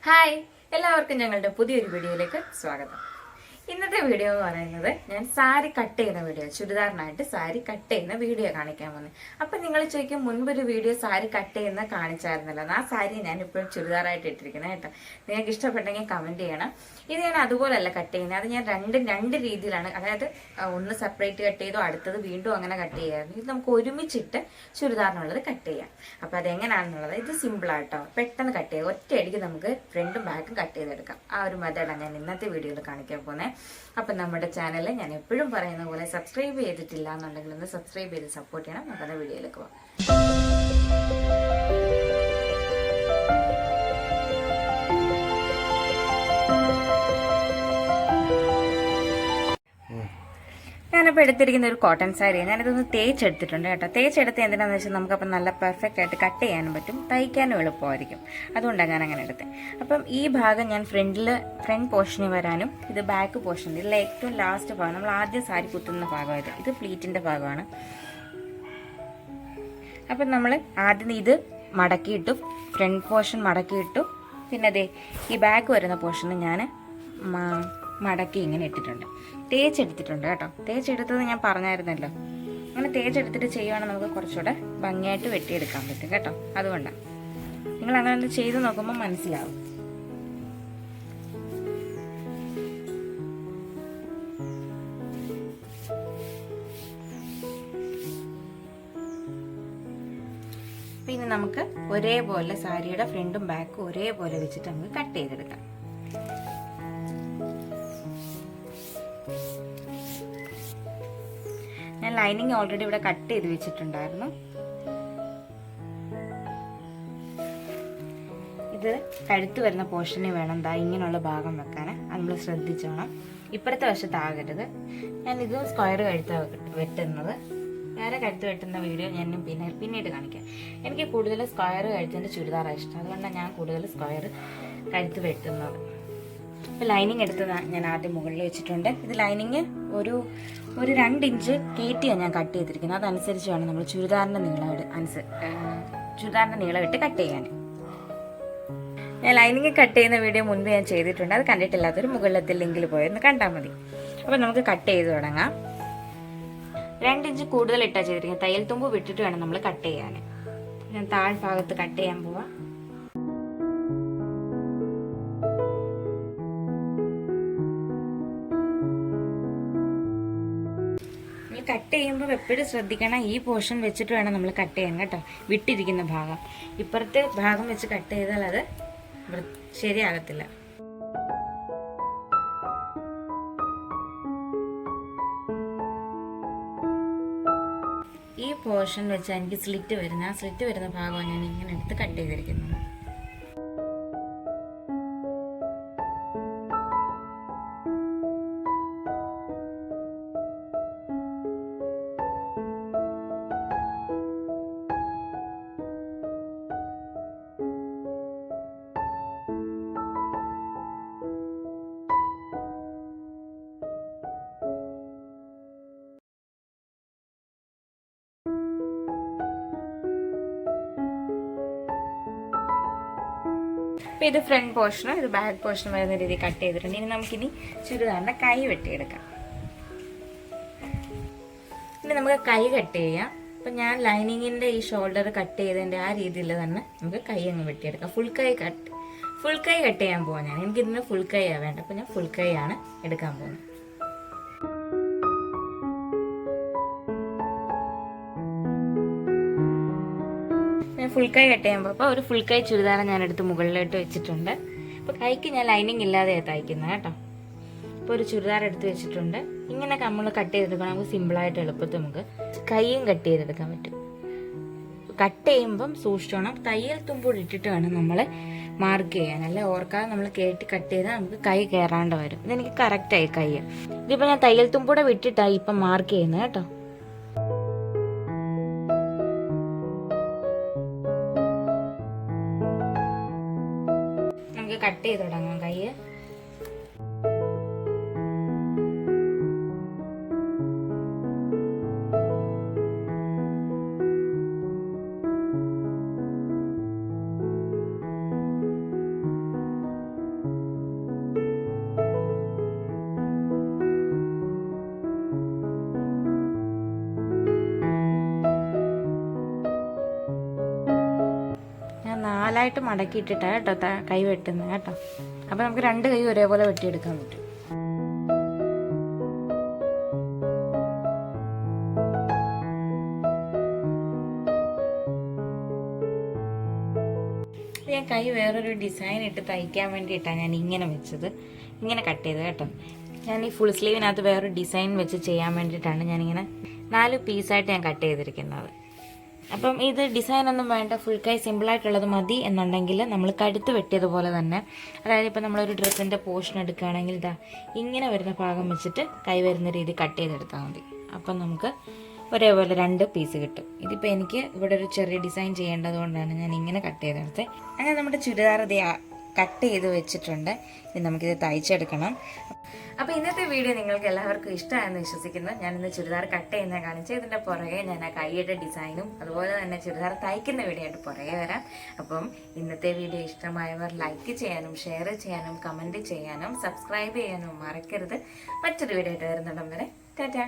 Hi എല്ലാവർക്കും ഞങ്ങളുടെ പുതിയൊരു വീഡിയോയിലേക്ക് സ്വാഗതം. ഇന്നത്തെ വീഡിയോ എന്ന് പറയുന്നത് ഞാൻ സാരി കട്ട് ചെയ്യുന്ന വീഡിയോ, ചുരിദാറിനായിട്ട് സാരി കട്ട് ചെയ്യുന്ന വീഡിയോ കാണിക്കാൻ പോകുന്നത്. അപ്പം നിങ്ങൾ ചോദിക്കും, മുൻപൊരു വീഡിയോ സാരി കട്ട് ചെയ്യുന്ന കാണിച്ചായിരുന്നല്ലോ, ആ സാരി ഞാൻ ഇപ്പോഴും ചുരിദാറായിട്ട് ഇട്ടിരിക്കുന്നത് കേട്ടോ. നിങ്ങൾക്ക് ഇഷ്ടപ്പെട്ടെങ്കിൽ കമൻറ്റ് ചെയ്യണം. ഇത് ഞാൻ അതുപോലല്ല കട്ട് ചെയ്യുന്നത്, അത് ഞാൻ രണ്ട് രീതിയിലാണ്, അതായത് ഒന്ന് സെപ്പറേറ്റ് കട്ട് ചെയ്തു, അടുത്തത് വീണ്ടും അങ്ങനെ കട്ട് ചെയ്യായിരുന്നു. ഇത് നമുക്ക് ഒരുമിച്ചിട്ട് ചുരിദാറിനുള്ളത് കട്ട് ചെയ്യാം. അപ്പോൾ അതെങ്ങനെയാണെന്നുള്ളത് ഇത് സിമ്പിളാട്ടോ, പെട്ടെന്ന് കട്ട് ചെയ്യാം. ഒറ്റയടിക്ക് നമുക്ക് ഫ്രണ്ടും ബാക്കും കട്ട് ചെയ്തെടുക്കാം. ആ ഒരു മെത്തേഡാണ് ഞാൻ ഇന്നത്തെ വീഡിയോയിൽ കാണിക്കാൻ പോകുന്നത്. അപ്പം നമ്മുടെ ചാനൽ ഞാൻ എപ്പോഴും പറയുന്ന പോലെ സബ്സ്ക്രൈബ് ചെയ്തിട്ടില്ല എന്നുണ്ടെങ്കിൽ ഒന്ന് സബ്സ്ക്രൈബ് ചെയ്ത് സപ്പോർട്ട് ചെയ്യണം. നമുക്ക് വീഡിയോയിലേക്ക് പോകാം. ഞാനിപ്പോൾ എടുത്തിരിക്കുന്ന ഒരു കോട്ടൺ സാരിയാണ്. ഞാനിതൊന്ന് തേച്ചെടുത്തിട്ടുണ്ട് കേട്ടോ. തേച്ചെടുത്ത് എന്തിനാണെന്ന് വെച്ചാൽ നമുക്കപ്പം നല്ല പെർഫെക്റ്റ് ആയിട്ട് കട്ട് ചെയ്യാനും പറ്റും, തയ്ക്കാനും എളുപ്പമായിരിക്കും. അതുകൊണ്ടാണ് ഞാൻ അങ്ങനെ എടുത്തത്. അപ്പം ഈ ഭാഗം ഞാൻ ഫ്രണ്ട് പോർഷനിൽ വരാനും, ഇത് ബാക്ക് പോർഷനിൽ, ഇതിൽ ഏറ്റവും ലാസ്റ്റ് ഭാഗം നമ്മൾ ആദ്യം സാരി കുത്തുന്ന ഭാഗമായത്, ഇത് പ്ലീറ്റിൻ്റെ ഭാഗമാണ്. അപ്പം നമ്മൾ ആദ്യം ഇത് മടക്കിയിട്ടു, ഫ്രണ്ട് പോർഷൻ മടക്കിയിട്ടു, പിന്നെ അതെ ഈ ബാക്ക് വരുന്ന പോർഷന് ഞാൻ മടക്കി ഇങ്ങനെ ഇട്ടിട്ടുണ്ട്. തേച്ചെടുത്തിട്ടുണ്ട് കേട്ടോ. തേച്ചെടുത്തത് ഞാൻ പറഞ്ഞായിരുന്നല്ലോ. അങ്ങനെ തേച്ചെടുത്തിട്ട് ചെയ്യുവാണെങ്കിൽ നമുക്ക് കുറച്ചുകൂടെ ഭംഗിയായിട്ട് വെട്ടിയെടുക്കാൻ പറ്റും കേട്ടോ. അതുകൊണ്ടാണ് നിങ്ങൾ അങ്ങനെ ഒന്ന് ചെയ്ത് നോക്കുമ്പോൾ മനസ്സിലാവും. പിന്നെ നമുക്ക് ഒരേപോലെ സാരിയുടെ ഫ്രണ്ടും ബാക്കും ഒരേപോലെ വെച്ചിട്ട് നമുക്ക് കട്ട് ചെയ്തെടുക്കാം. ഞാൻ ലൈനിങ് ഓൾറെഡി ഇവിടെ കട്ട് ചെയ്ത് വെച്ചിട്ടുണ്ടായിരുന്നു. ഇത് കഴുത്ത് വരുന്ന പോർഷനിൽ വേണം ഇങ്ങനെയുള്ള ഭാഗം വെക്കാൻ. അത് നമ്മൾ ശ്രദ്ധിച്ചോണം. ഇപ്പുറത്തെ വശത്താകരുത്. ഞാനിത് സ്ക്വയർ കഴുത്താണ് വെട്ടുന്നത്. വേറെ കഴുത്ത് വെട്ടുന്ന വീഡിയോ ഞാൻ പിന്നീട് കാണിക്കാം. എനിക്ക് കൂടുതൽ സ്ക്വയർ കഴുത്തിൻ്റെ ചുരിദാറാണ് ഇഷ്ടം. അതുകൊണ്ടാണ് ഞാൻ കൂടുതൽ സ്ക്വയർ കഴുത്ത് വെട്ടുന്നത്. ഇപ്പോൾ ലൈനിങ് എടുത്ത് ഞാൻ ആദ്യം മുകളിൽ വെച്ചിട്ടുണ്ട്. ഇത് ലൈനിങ് ഒരു 2 ഇഞ്ച് കയറ്റിയാണ് ഞാൻ കട്ട് ചെയ്തിരിക്കുന്നത്. അതനുസരിച്ച് വേണം നമ്മൾ ചുരിദാറിൻ്റെ നീളം ഇട്ട് കട്ട് ചെയ്യാൻ. ഞാൻ ലൈനിങ് കട്ട് ചെയ്യുന്ന വീഡിയോ മുൻപ് ഞാൻ ചെയ്തിട്ടുണ്ട്. അത് കണ്ടിട്ടില്ലാത്തൊരു മുകളിലത്തെ ലിങ്കിൽ പോയൊന്ന് കണ്ടാൽ മതി. അപ്പോൾ നമുക്ക് കട്ട് ചെയ്ത് തുടങ്ങാം. 2 ഇഞ്ച് കൂടുതൽ ഇട്ടാണ് ചെയ്തിരിക്കുന്നത്. തയ്യൽ തുമ്പ് വിട്ടിട്ട് വേണം നമ്മൾ കട്ട് ചെയ്യാൻ. ഞാൻ താഴ്ഭാഗത്ത് കട്ട് ചെയ്യാൻ പോവാം. കട്ട് ചെയ്യുമ്പോൾ എപ്പോഴും ശ്രദ്ധിക്കണം, ഈ പോർഷൻ വെച്ചിട്ട് വേണം നമ്മൾ കട്ട് ചെയ്യാൻ കേട്ടോ. വിട്ടിരിക്കുന്ന ഭാഗം ഇപ്പുറത്തെ ഭാഗം വെച്ച് കട്ട് ചെയ്താൽ അത് ശരിയാകത്തില്ല. ഈ പോർഷൻ വെച്ച് എനിക്ക് സ്ലിറ്റ് വരുന്ന ഭാഗമാണ് ഞാൻ ഇങ്ങനെ എടുത്ത് കട്ട് ചെയ്തിരിക്കുന്നത്. അപ്പോൾ ഇത് ഫ്രണ്ട് പോർഷനും ഇത് ബാക്ക് പോർഷനും വരുന്ന രീതിയിൽ കട്ട് ചെയ്തിട്ടുണ്ട്. ഇനി നമുക്കിനി ചുരിദാറിൻ്റെ കൈ വെട്ടിയെടുക്കാം. ഇനി നമുക്ക് കൈ കട്ട് ചെയ്യാം. അപ്പം ഞാൻ ലൈനിങ്ങിൻ്റെ ഈ ഷോൾഡർ കട്ട് ചെയ്തതിൻ്റെ ആ രീതിയിൽ തന്നെ നമുക്ക് കൈ അങ്ങ് വെട്ടിയെടുക്കാം. ഫുൾ കൈ കട്ട് ചെയ്യാൻ പോകാൻ എനിക്കിതിന് ഫുൾ കൈയാണ് വേണ്ട. അപ്പം ഞാൻ ഫുൾ കൈ ആണ് എടുക്കാൻ പോകുന്നത്. ഫുൾ കൈ കട്ട് ചെയ്യുമ്പോൾ അപ്പോൾ ഒരു ഫുൾ കൈ ചുരിദാർ ഞാൻ എടുത്ത് മുകളിലോട്ട് വെച്ചിട്ടുണ്ട്. അപ്പോൾ കൈക്ക് ഞാൻ ലൈനിങ് ഇല്ലാതെയാണ് തയ്ക്കുന്നത് കേട്ടോ. അപ്പോൾ ഒരു ചുരിദാർ എടുത്ത് വെച്ചിട്ടുണ്ട്. ഇങ്ങനെ നമ്മൾ കട്ട് ചെയ്തെടുക്കണം. നമുക്ക് സിമ്പിളായിട്ട് എളുപ്പത്തിൽ നമുക്ക് കൈയും കട്ട് ചെയ്തെടുക്കാൻ പറ്റും. കട്ട് ചെയ്യുമ്പം സൂക്ഷിച്ചോണം, തയ്യൽ തുമ്പോട് ഇട്ടിട്ട് വേണം നമ്മൾ മാർക്ക് ചെയ്യാൻ. അല്ല ഓർക്കാതെ നമ്മൾ കട്ട് ചെയ്താൽ നമുക്ക് കൈ കയറാണ്ട് വരും. ഇതെനിക്ക് കറക്റ്റായി കൈ. ഇതിപ്പോൾ ഞാൻ തയ്യൽ തുമ്പോടെ വിട്ടിട്ടാണ് ഇപ്പം മാർക്ക് ചെയ്യുന്നത് കേട്ടോ. കട്ട് ചെയ്ത് തുടങ്ങാം കൈ. നാലായിട്ട് മടക്കിയിട്ടിട്ടാണ് കേട്ടോ കൈ വെട്ടുന്നത് കേട്ടോ. അപ്പോൾ നമുക്ക് 2 കൈ ഒരേപോലെ വെട്ടിയെടുക്കാൻ പറ്റും. ഞാൻ കൈ വേറൊരു ഡിസൈൻ ഇട്ട് തയ്ക്കാൻ വേണ്ടിയിട്ടാണ് ഞാൻ ഇങ്ങനെ വെച്ചത്, ഇങ്ങനെ കട്ട് ചെയ്തത് കേട്ടോ. ഞാൻ ഈ ഫുൾ സ്ലീവിനകത്ത് വേറൊരു ഡിസൈൻ വെച്ച് ചെയ്യാൻ വേണ്ടിയിട്ടാണ് ഞാനിങ്ങനെ 4 പീസായിട്ട് ഞാൻ കട്ട് ചെയ്തിരിക്കുന്നത്. അപ്പം ഇത് ഡിസൈനൊന്നും വേണ്ട, ഫുൾ കൈ സിമ്പിളായിട്ടുള്ളത് മതി എന്നുണ്ടെങ്കിൽ നമ്മൾ കഴുത്ത് വെട്ടിയതുപോലെ തന്നെ, അതായത് ഇപ്പോൾ നമ്മളൊരു ഡ്രസ്സിൻ്റെ പോർഷൻ എടുക്കുകയാണെങ്കിൽ ഇങ്ങനെ വരുന്ന ഭാഗം വെച്ചിട്ട് കൈ വരുന്ന രീതി കട്ട് ചെയ്തെടുത്താൽ മതി. അപ്പം നമുക്ക് ഒരേപോലെ 2 പീസ് കിട്ടും. ഇതിപ്പോൾ എനിക്ക് ഇവിടെ ഒരു ചെറിയ ഡിസൈൻ ചെയ്യേണ്ടത് കൊണ്ടാണ് ഞാൻ ഇങ്ങനെ കട്ട് ചെയ്തെടുത്തത്. അങ്ങനെ നമ്മുടെ ചുരിദാർ ഇത് കട്ട് ചെയ്ത് വെച്ചിട്ടുണ്ട്. ഇനി നമുക്കിത് തയ്ച്ചെടുക്കണം. അപ്പോൾ ഇന്നത്തെ വീഡിയോ നിങ്ങൾക്ക് എല്ലാവർക്കും ഇഷ്ടമായെന്ന് വിശ്വസിക്കുന്നു. ഞാനിന്ന് ചുരിദാർ കട്ട് ചെയ്യുന്ന കാണിച്ച് ഇതിൻ്റെ പുറകെ ഞാൻ ആ കൈയുടെ ഡിസൈനും അതുപോലെ തന്നെ ചുരിദാർ തയ്ക്കുന്ന വീഡിയോ ആയിട്ട് പുറകെ വരാം. അപ്പം ഇന്നത്തെ വീഡിയോ ഇഷ്ടമായവർ ലൈക്ക് ചെയ്യാനും ഷെയർ ചെയ്യാനും കമൻറ്റ് ചെയ്യാനും സബ്സ്ക്രൈബ് ചെയ്യാനും മറക്കരുത്. മറ്റൊരു വീഡിയോ ആയിട്ട് വരുന്നിടം വരെ ടാറ്റാ.